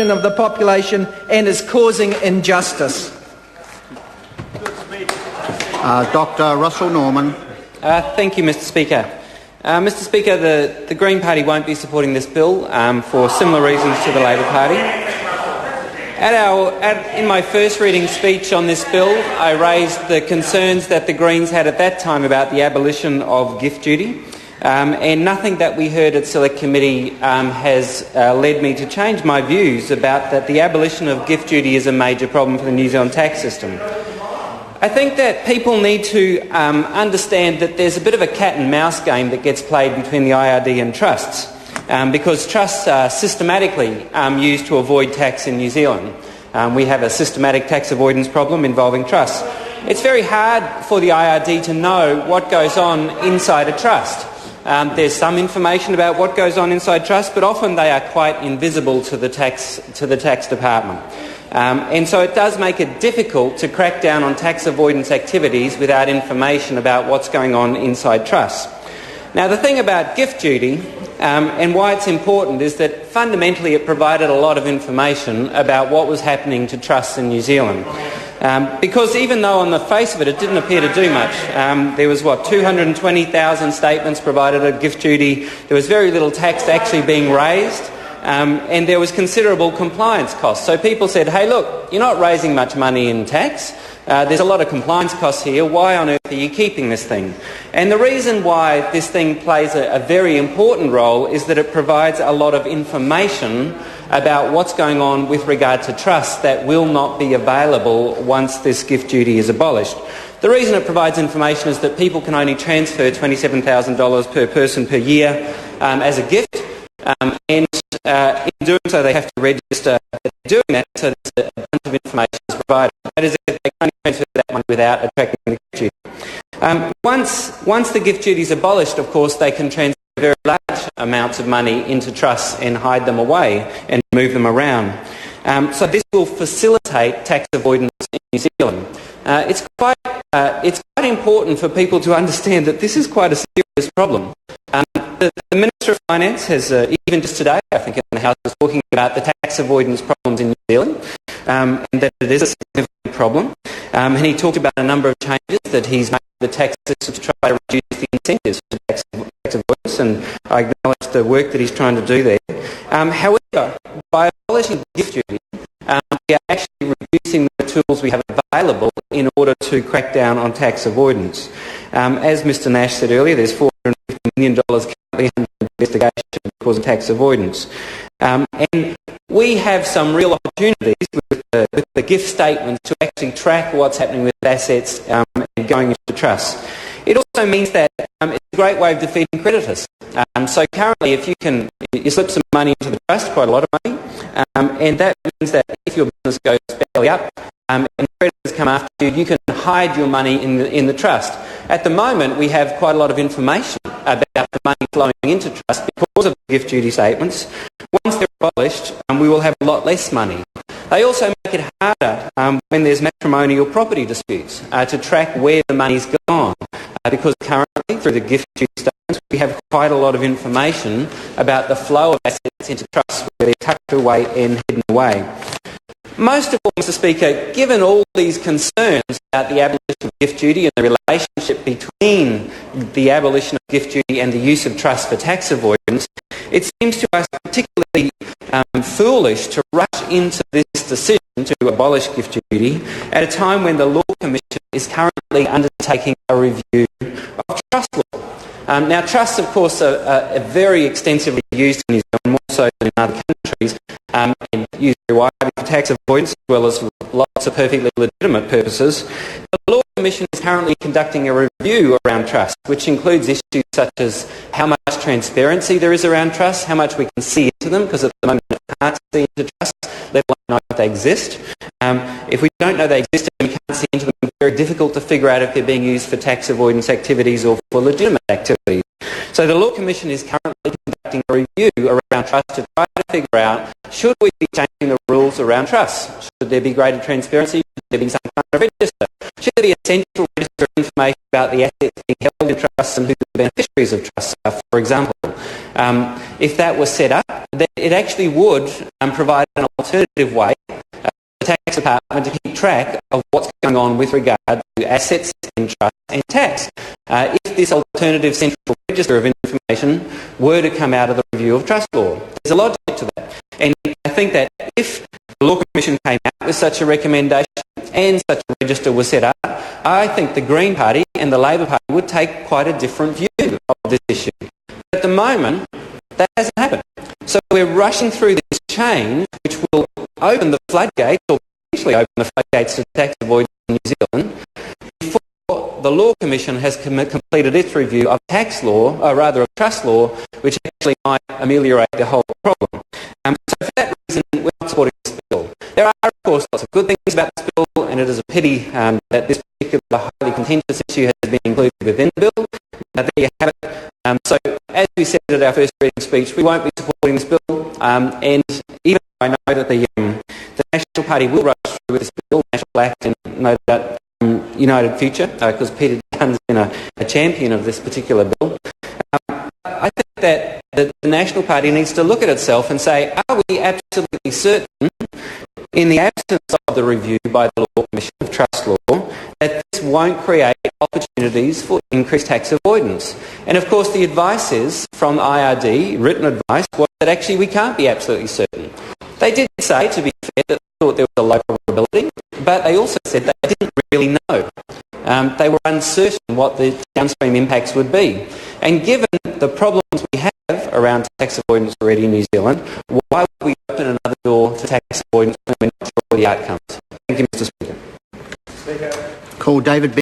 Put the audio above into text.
of the population and is causing injustice. Dr. Russell Norman. Thank you, Mr Speaker. Mr Speaker, the Green Party won't be supporting this bill for similar reasons to the Labor Party. In my first reading speech on this bill, I raised the concerns that the Greens had at that time about the abolition of gift duty, and nothing that we heard at Select Committee has led me to change my views about that the abolition of gift duty is a major problem for the New Zealand tax system. I think that people need to understand that there's a bit of a cat and mouse game that gets played between the IRD and trusts, because trusts are systematically used to avoid tax in New Zealand. We have a systematic tax avoidance problem involving trusts. It's very hard for the IRD to know what goes on inside a trust. There's some information about what goes on inside trusts, but often they are quite invisible to the tax department. And so it does make it difficult to crack down on tax avoidance activities without information about what's going on inside trusts. Now, the thing about gift duty and why it's important is that fundamentally it provided a lot of information about what was happening to trusts in New Zealand. Because even though on the face of it it didn't appear to do much, there was 220,000 statements provided of gift duty, there was very little tax actually being raised, and there was considerable compliance costs. So people said, hey look, you're not raising much money in tax, there's a lot of compliance costs here, why on earth are you keeping this thing? And the reason why this thing plays a very important role is that it provides a lot of information about what's going on with regard to trusts that will not be available once this gift duty is abolished. The reason it provides information is that people can only transfer $27,000 per person per year as a gift, and in doing so they have to register that they're doing that, so there's a bunch of information is provided. That is, they can only transfer that money without attracting the gift duty. Once the gift duty is abolished, of course, they can transfer very large amounts of money into trusts and hide them away and move them around. So this will facilitate tax avoidance in New Zealand. It's quite important for people to understand that this is quite a serious problem. The Minister of Finance has, even just today, I think in the House, was talking about the tax avoidance problems in New Zealand, and that it is a significant problem. And he talked about a number of changes that he's made to the tax system to try to reduce the incentives for tax avoidance, and I acknowledge the work that he's trying to do there. However, by abolishing gift duty, we are actually reducing the tools we have available in order to crack down on tax avoidance. As Mr Nash said earlier, there's $450 million currently under investigation because of tax avoidance. And we have some real opportunities with the gift statements to actually track what's happening with assets and going into trusts. It also means that it's a great way of defeating creditors. So currently, if you slip some money into the trust, quite a lot of money, and that means that if your business goes belly up and creditors come after you, you can hide your money in the trust. At the moment, we have quite a lot of information about the money flowing into trust because of the gift duty statements. Once they're abolished, we will have a lot less money. They also make it harder when there's matrimonial property disputes to track where the money's gone, because currently, through the gift duty statements, we have quite a lot of information about the flow of assets into trusts where they're tucked away and hidden away. Most of all, Mr Speaker, given all these concerns about the abolition of gift duty and the relationship between the abolition of gift duty and the use of trusts for tax avoidance, it seems to us particularly foolish to rush into this decision to abolish gift duty at a time when the Law Commission is currently undertaking a review of trust law. Now, trusts, of course, are very extensively used in New Zealand, more so than in other countries, and used very widely for tax avoidance as well as for lots of perfectly legitimate purposes. The Law Commission is currently conducting a review around trusts, which includes issues such as how much transparency there is around trusts, how much we can see into them, because at the moment we can't see into trusts, let alone know if they exist. If we don't know they exist and we can't see into them, it's very difficult to figure out if they're being used for tax avoidance activities or for legitimate activities. So the Law Commission is currently conducting a review around trusts to try to figure out, should we be changing the rules around trusts? Should there be greater transparency? Should there be some kind of register? Should there be a central register of information about the assets being held in trusts and who the beneficiaries of trusts are, for example? if that was set up, then it actually would provide an alternative way for the tax department to keep track of what's going on with regard to assets and trust and tax. If this alternative central register of information were to come out of the review of trust law, there's a logic to that. And I think that if the Law Commission came out with such a recommendation and such a register was set up, I think the Green Party and the Labor Party would take quite a different view of this issue. At the moment, that hasn't happened. So we're rushing through this change, which will open the floodgates, or potentially open the floodgates to tax avoidance in New Zealand, before the Law Commission has completed its review of tax law, or rather of trust law, which actually might ameliorate the whole problem. So for that reason, we're not supporting this bill. There are, of course, lots of good things about this bill, and it is a pity that this particular highly contentious issue has been included within the bill. There you have it. So, as we said at our first reading speech, we won't be supporting this bill, and even though I know that the National Party will rush through with this bill, National Act, and no doubt United Future, because Peter Dunn's been a champion of this particular bill, I think that the National Party needs to look at itself and say, are we absolutely certain, in the absence of the review by the Law Commission of Trust Law, that this won't create opportunities for increased tax avoidance? And of course the advice is, from IRD, written advice, was that actually we can't be absolutely certain. They did say, to be fair, that they thought there was a low probability, but they also said they didn't really know. They were uncertain what the downstream impacts would be. And given the problems we have around tax avoidance already in New Zealand, why would we open another door to tax avoidance when we're not sure of the outcomes? Thank you, Mr. Speaker. Call David